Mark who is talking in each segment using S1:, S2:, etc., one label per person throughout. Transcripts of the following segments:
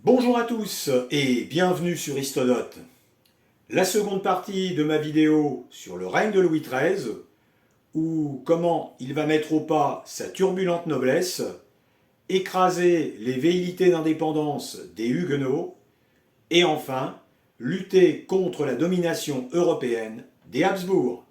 S1: Bonjour à tous et bienvenue sur Histodote. La seconde partie de ma vidéo sur le règne de Louis XIII, ou comment il va mettre au pas sa turbulente noblesse, écraser les velléités d'indépendance des Huguenots, et enfin lutter contre la domination européenne des Habsbourg.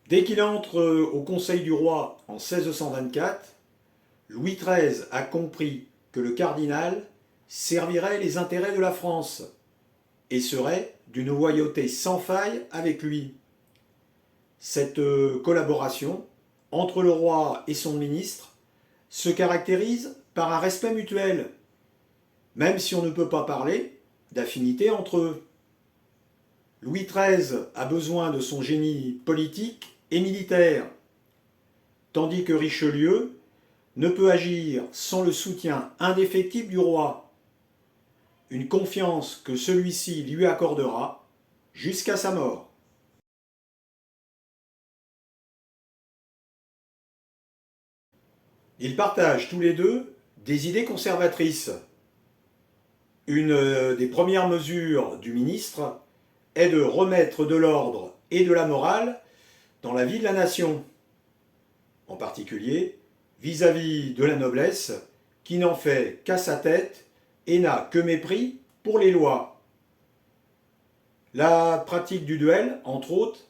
S1: Dès qu'il entre au Conseil du roi en 1624, Louis XIII a compris que le cardinal servirait les intérêts de la France et serait d'une loyauté sans faille avec lui. Cette collaboration entre le roi et son ministre se caractérise par un respect mutuel, même si on ne peut pas parler d'affinité entre eux. Louis XIII a besoin de son génie politique et militaire, tandis que Richelieu ne peut agir sans le soutien indéfectible du roi, une confiance que celui-ci lui accordera jusqu'à sa mort. Ils partagent tous les deux des idées conservatrices. Une des premières mesures du ministre est de remettre de l'ordre et de la morale dans la vie de la nation, en particulier vis-à-vis de la noblesse qui n'en fait qu'à sa tête et n'a que mépris pour les lois. La pratique du duel, entre autres,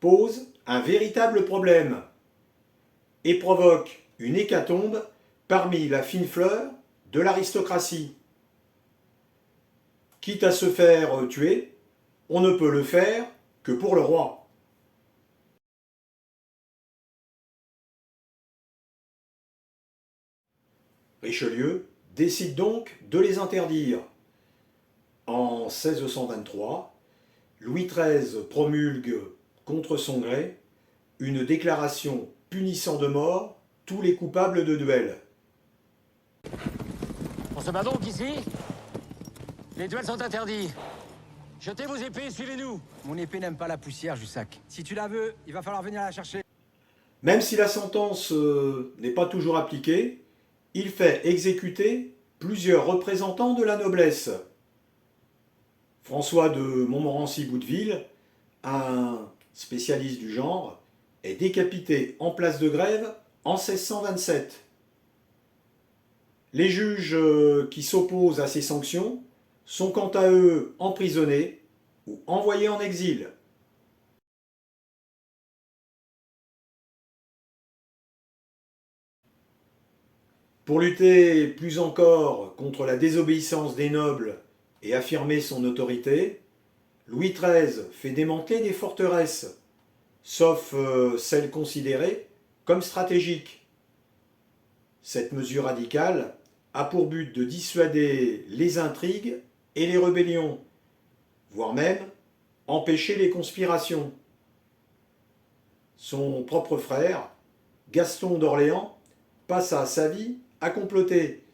S1: pose un véritable problème et provoque une hécatombe parmi la fine fleur de l'aristocratie. Quitte à se faire tuer, on ne peut le faire que pour le roi. Richelieu décide donc de les interdire. En 1623, Louis XIII promulgue, contre son gré, une déclaration punissant de mort tous les coupables de duel.
S2: On se bat donc ici? Les duels sont interdits. Jetez vos épées, suivez-nous.
S3: Mon épée n'aime pas la poussière, Jussac. Si tu la veux, il va falloir venir la chercher.
S1: Même si la sentence n'est pas toujours appliquée, il fait exécuter plusieurs représentants de la noblesse. François de Montmorency-Bouteville, un spécialiste du genre, est décapité en place de Grève en 1627. Les juges qui s'opposent à ces sanctions sont quant à eux emprisonnés ou envoyés en exil. Pour lutter plus encore contre la désobéissance des nobles et affirmer son autorité, Louis XIII fait démanteler des forteresses, sauf celles considérées comme stratégiques. Cette mesure radicale a pour but de dissuader les intrigues et les rébellions, voire même empêcher les conspirations. Son propre frère, Gaston d'Orléans, passa sa vie à comploter,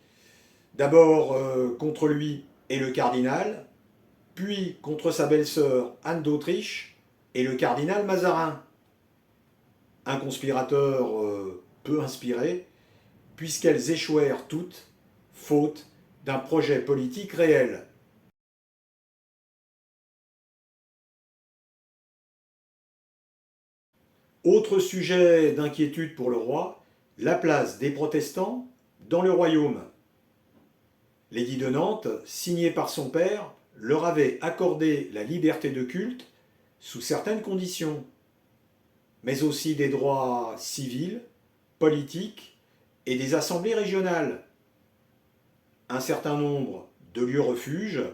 S1: d'abord contre lui et le cardinal, puis contre sa belle-sœur Anne d'Autriche et le cardinal Mazarin. Un conspirateur peu inspiré, puisqu'elles échouèrent toutes, faute d'un projet politique réel. Autre sujet d'inquiétude pour le roi, la place des protestants dans le royaume. L'édit de Nantes, signé par son père, leur avait accordé la liberté de culte sous certaines conditions, mais aussi des droits civils, politiques et des assemblées régionales, un certain nombre de lieux refuges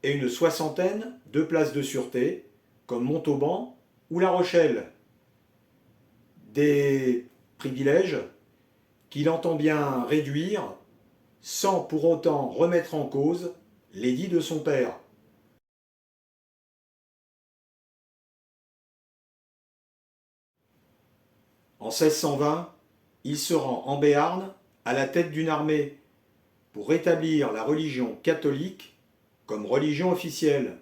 S1: et une soixantaine de places de sûreté, comme Montauban ou La Rochelle. Des privilèges qu'il entend bien réduire, sans pour autant remettre en cause l'édit de son père. En 1620, il se rend en Béarn à la tête d'une armée pour rétablir la religion catholique comme religion officielle.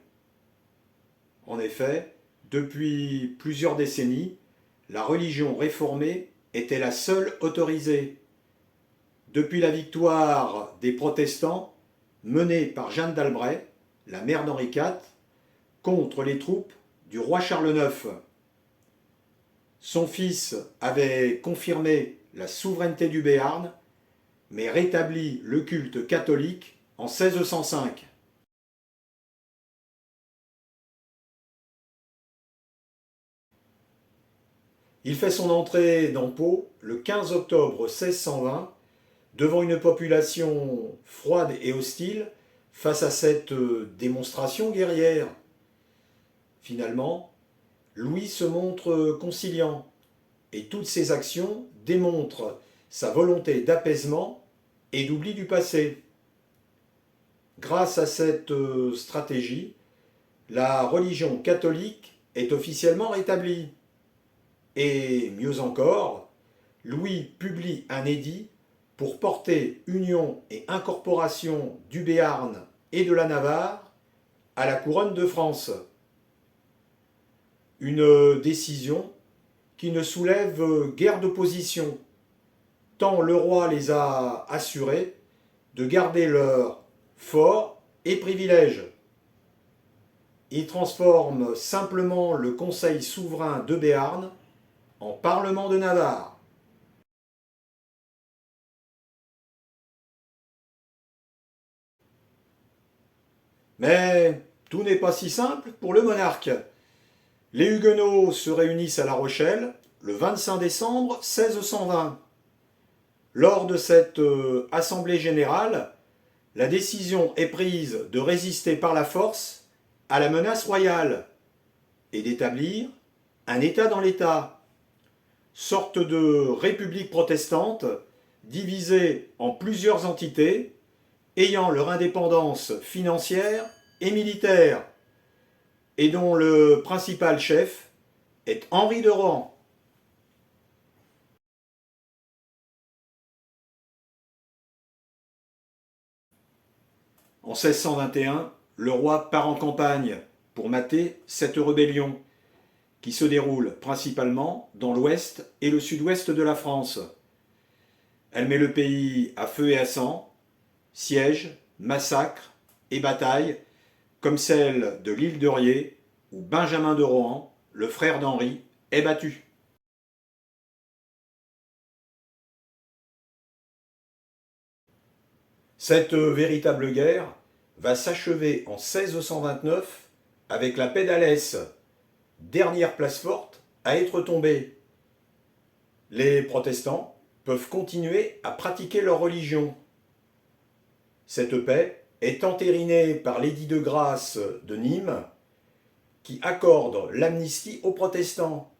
S1: En effet, depuis plusieurs décennies, la religion réformée était la seule autorisée. Depuis la victoire des protestants menée par Jeanne d'Albret, la mère d'Henri IV, contre les troupes du roi Charles IX. Son fils avait confirmé la souveraineté du Béarn, mais rétabli le culte catholique en 1605. Il fait son entrée dans Pau le 15 octobre 1620, devant une population froide et hostile face à cette démonstration guerrière. Finalement, Louis se montre conciliant et toutes ses actions démontrent sa volonté d'apaisement et d'oubli du passé. Grâce à cette stratégie, la religion catholique est officiellement rétablie. Et mieux encore, Louis publie un édit pour porter union et incorporation du Béarn et de la Navarre à la couronne de France. Une décision qui ne soulève guère d'opposition, tant le roi les a assurés de garder leurs forts et privilèges. Il transforme simplement le Conseil souverain de Béarn en Parlement de Navarre. Mais tout n'est pas si simple pour le monarque. Les Huguenots se réunissent à La Rochelle le 25 décembre 1620. Lors de cette assemblée générale, la décision est prise de résister par la force à la menace royale et d'établir un État dans l'État, sorte de république protestante divisée en plusieurs entités ayant leur indépendance financière et militaire, et dont le principal chef est Henri de Rohan. En 1621, le roi part en campagne pour mater cette rébellion qui se déroule principalement dans l'ouest et le sud-ouest de la France. Elle met le pays à feu et à sang, sièges, massacres et batailles comme celle de l'île de Riez où Benjamin de Rohan, le frère d'Henri, est battu. Cette véritable guerre va s'achever en 1629 avec la paix d'Alès, dernière place forte à être tombée. Les protestants peuvent continuer à pratiquer leur religion. Cette paix est entérinée par l'édit de grâce de Nîmes qui accorde l'amnistie aux protestants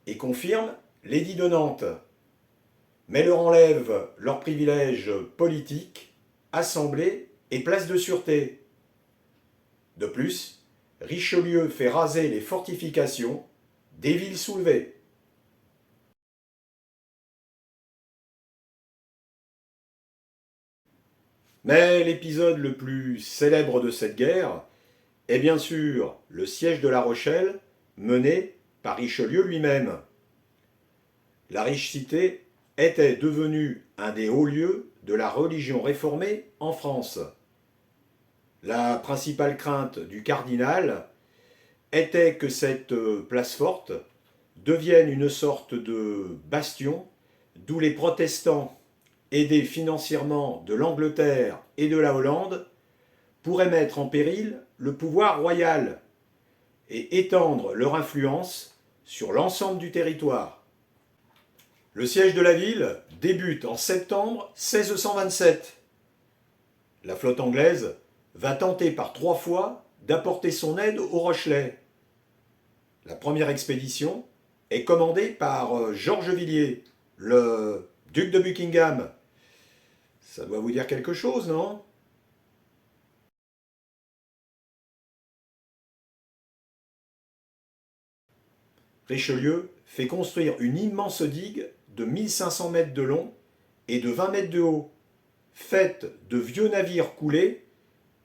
S1: et confirme l'édit de Nantes, mais leur enlève leurs privilèges politiques, assemblées et places de sûreté. De plus, Richelieu fait raser les fortifications des villes soulevées. Mais l'épisode le plus célèbre de cette guerre est bien sûr le siège de La Rochelle mené par Richelieu lui-même. La riche cité était devenue un des hauts lieux de la religion réformée en France. La principale crainte du cardinal était que cette place forte devienne une sorte de bastion d'où les protestants, aidés financièrement de l'Angleterre et de la Hollande, pourraient mettre en péril le pouvoir royal et étendre leur influence sur l'ensemble du territoire. Le siège de la ville débute en septembre 1627. La flotte anglaise va tenter par 3 fois d'apporter son aide aux Rochelais. La première expédition est commandée par Georges Villiers le duc de Buckingham. Ça doit vous dire quelque chose, non? Richelieu fait construire une immense digue de 1500 mètres de long et de 20 mètres de haut, faite de vieux navires coulés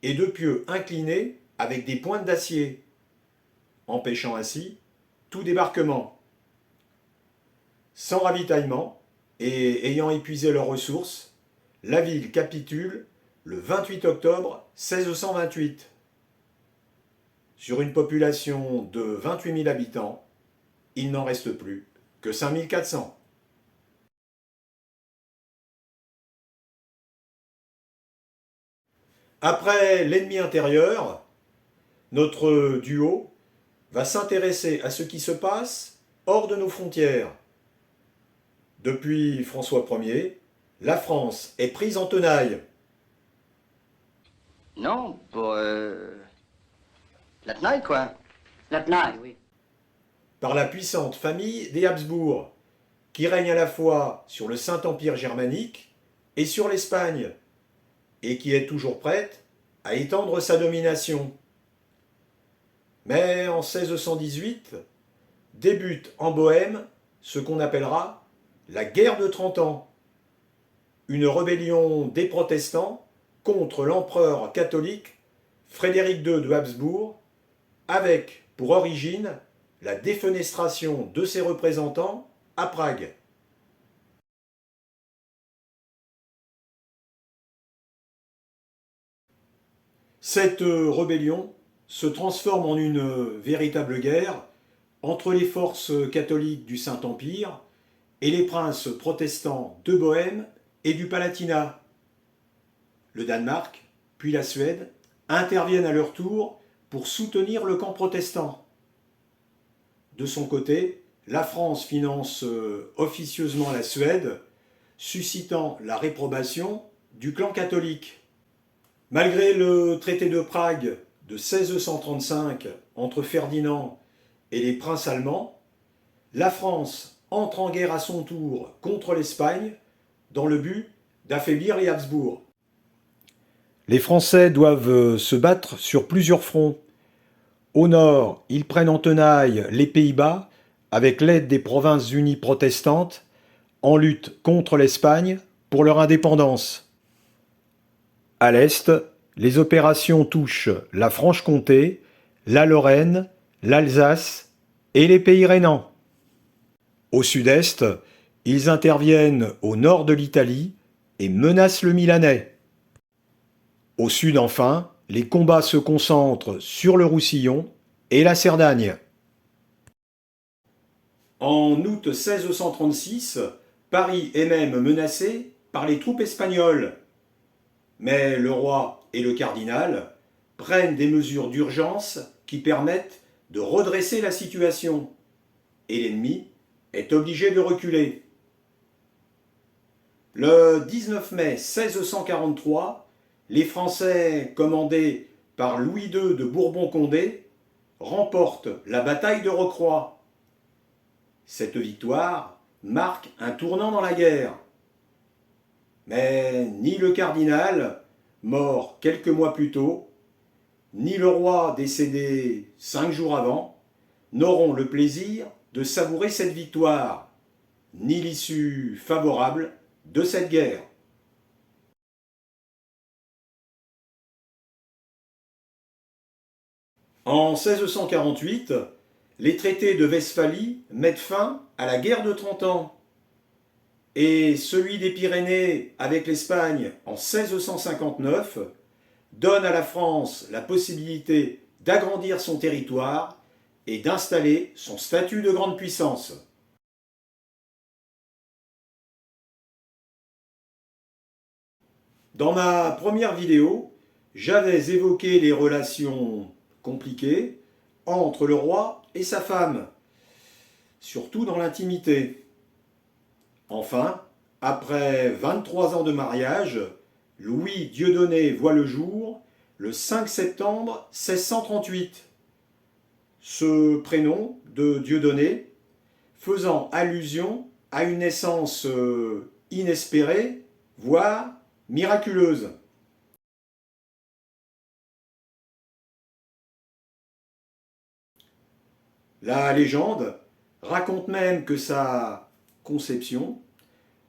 S1: et de pieux inclinés avec des pointes d'acier, empêchant ainsi tout débarquement. Sans ravitaillement et ayant épuisé leurs ressources, la ville capitule le 28 octobre 1628. Sur une population de 28 000 habitants, il n'en reste plus que 5 400. Après l'ennemi intérieur, notre duo va s'intéresser à ce qui se passe hors de nos frontières. Depuis François Ier, la France est prise en tenaille.
S4: Non, pour la tenaille, quoi. La tenaille, oui.
S1: Par la puissante famille des Habsbourg, qui règne à la fois sur le Saint-Empire germanique et sur l'Espagne, et qui est toujours prête à étendre sa domination. Mais en 1618, débute en Bohême ce qu'on appellera la guerre de 30 ans, une rébellion des protestants contre l'empereur catholique Frédéric II de Habsbourg, avec pour origine la défenestration de ses représentants à Prague. Cette rébellion se transforme en une véritable guerre entre les forces catholiques du Saint-Empire et les princes protestants de Bohême et du Palatinat. Le Danemark, puis la Suède, interviennent à leur tour pour soutenir le camp protestant. De son côté, la France finance officieusement la Suède, suscitant la réprobation du clan catholique. Malgré le traité de Prague de 1635 entre Ferdinand et les princes allemands, la France entre en guerre à son tour contre l'Espagne dans le but d'affaiblir les Habsbourg. Les Français doivent se battre sur plusieurs fronts. Au nord, ils prennent en tenaille les Pays-Bas avec l'aide des Provinces-Unies protestantes en lutte contre l'Espagne pour leur indépendance. À l'est, les opérations touchent la Franche-Comté, la Lorraine, l'Alsace et les pays rhénans. Au sud-est, ils interviennent au nord de l'Italie et menacent le Milanais. Au sud enfin, les combats se concentrent sur le Roussillon et la Cerdagne. En août 1636, Paris est même menacé par les troupes espagnoles. Mais le roi et le cardinal prennent des mesures d'urgence qui permettent de redresser la situation. Et l'ennemi est obligé de reculer. Le 19 mai 1643, les Français, commandés par Louis II de Bourbon-Condé, remportent la bataille de Rocroi. Cette victoire marque un tournant dans la guerre. Mais ni le cardinal, mort quelques mois plus tôt, ni le roi décédé 5 jours avant, n'auront le plaisir de savourer cette victoire, ni l'issue favorable de cette guerre. En 1648, les traités de Westphalie mettent fin à la guerre de 30 ans. Et celui des Pyrénées avec l'Espagne en 1659 donne à la France la possibilité d'agrandir son territoire et d'installer son statut de grande puissance. Dans ma première vidéo, j'avais évoqué les relations compliquées entre le roi et sa femme, surtout dans l'intimité. Enfin, après 23 ans de mariage, Louis Dieudonné voit le jour le 5 septembre 1638. Ce prénom de Dieudonné faisant allusion à une naissance inespérée, voire miraculeuse. La légende raconte même que sa conception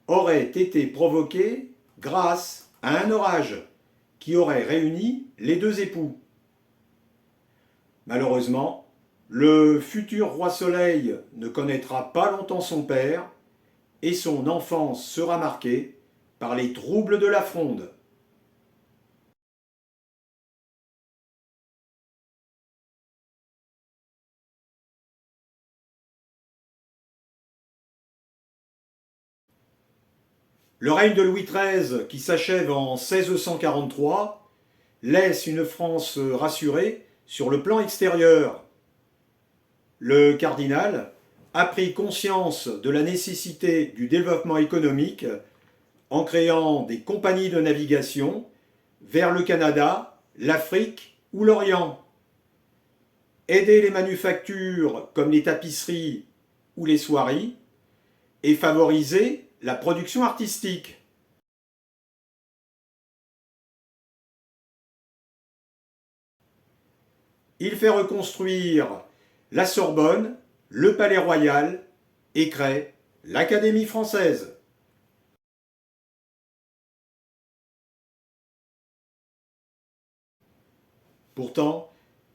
S1: aurait été provoquée grâce à un orage qui aurait réuni les deux époux. Malheureusement, le futur roi Soleil ne connaîtra pas longtemps son père et son enfance sera marquée par les troubles de la Fronde. Le règne de Louis XIII, qui s'achève en 1643, laisse une France rassurée sur le plan extérieur. Le cardinal a pris conscience de la nécessité du développement économique en créant des compagnies de navigation vers le Canada, l'Afrique ou l'Orient. Aider les manufactures comme les tapisseries ou les soieries et favoriser la production artistique. Il fait reconstruire la Sorbonne, le Palais Royal et crée l'Académie française. Pourtant,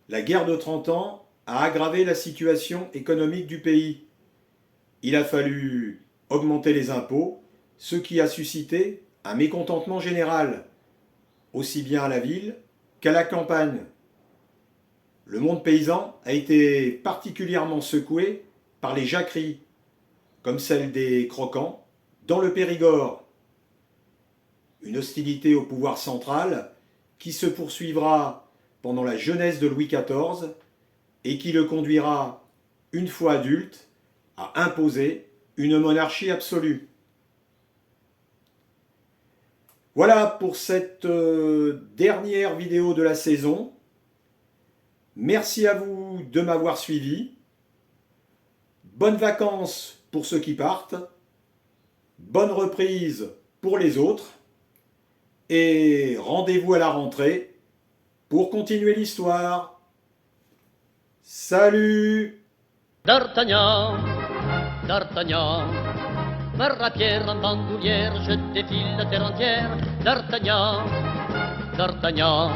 S1: la guerre de 30 ans a aggravé la situation économique du pays. Il a fallu augmenter les impôts, ce qui a suscité un mécontentement général, aussi bien à la ville qu'à la campagne. Le monde paysan a été particulièrement secoué par les jacqueries, comme celle des Croquants, dans le Périgord. Une hostilité au pouvoir central qui se poursuivra pendant la jeunesse de Louis XIV et qui le conduira, une fois adulte, à imposer une monarchie absolue. Voilà pour cette dernière vidéo de la saison. Merci à vous de m'avoir suivi. Bonnes vacances pour ceux qui partent. Bonne reprise pour les autres. Et rendez-vous à la rentrée pour continuer l'histoire. Salut!
S5: D'Artagnan, D'Artagnan, ma rapière en bandoulière, je défile la terre entière. D'Artagnan, D'Artagnan.